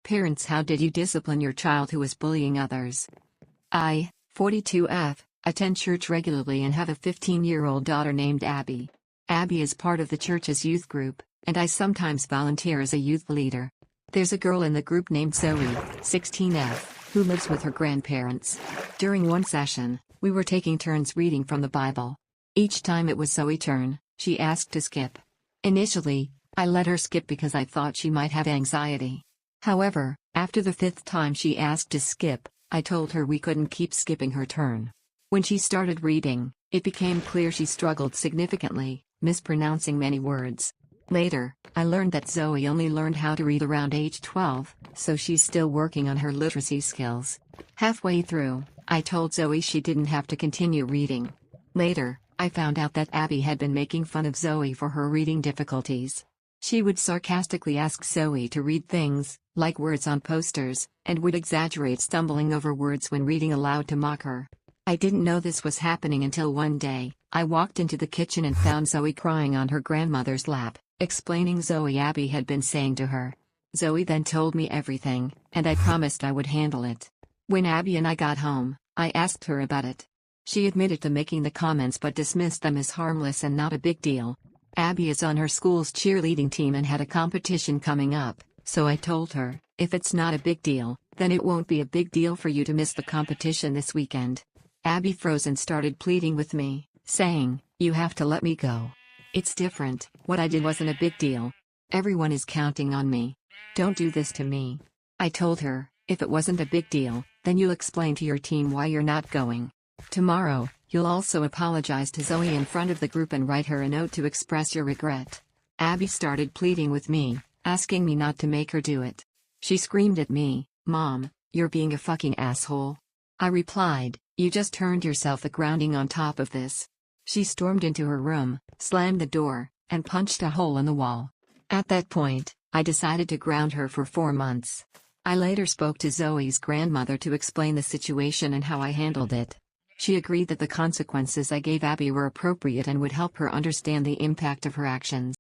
Parents, how did you discipline your child who was bullying others? I, 42F, attend church regularly and have a 15-year-old daughter named Abby. Abby is part of the church's youth group, and I sometimes volunteer as a youth leader. There's a girl in the group named Zoe, 16F, who lives with her grandparents. During one session, we were taking turns reading from the Bible. Each time it was Zoe's turn, she asked to skip. Initially, I let her skip because I thought she might have anxiety. However, after the 5th time she asked to skip, I told her we couldn't keep skipping her turn. When she started reading, it became clear she struggled significantly, mispronouncing many words. Later, I learned that Zoe only learned how to read around age 12, so she's still working on her literacy skills. Halfway through, I told Zoe she didn't have to continue reading. Later, I found out that Abby had been making fun of Zoe for her reading difficulties. She would sarcastically ask Zoe to read things, like words on posters, and would exaggerate stumbling over words when reading aloud to mock her. I didn't know this was happening until one day, I walked into the kitchen and found Zoe crying on her grandmother's lap, explaining Zoe Abby had been saying to her. Zoe then told me everything, and I promised I would handle it. When Abby and I got home, I asked her about it. She admitted to making the comments but dismissed them as harmless and not a big deal. Abby is on her school's cheerleading team and had a competition coming up, so I told her, if it's not a big deal, then it won't be a big deal for you to miss the competition this weekend. Abby froze and started pleading with me, saying, "You have to let me go. It's different, what I did wasn't a big deal. Everyone is counting on me. Don't do this to me." I told her, if it wasn't a big deal, then you'll explain to your team why you're not going. Tomorrow, you'll also apologize to Zoe in front of the group and write her a note to express your regret. Abby started pleading with me, asking me not to make her do it. She screamed at me, "Mom, you're being a fucking asshole." I replied, "You just earned yourself a grounding on top of this." She stormed into her room, slammed the door, and punched a hole in the wall. At that point, I decided to ground her for 4 months. I later spoke to Zoe's grandmother to explain the situation and how I handled it. She agreed that the consequences I gave Abby were appropriate and would help her understand the impact of her actions.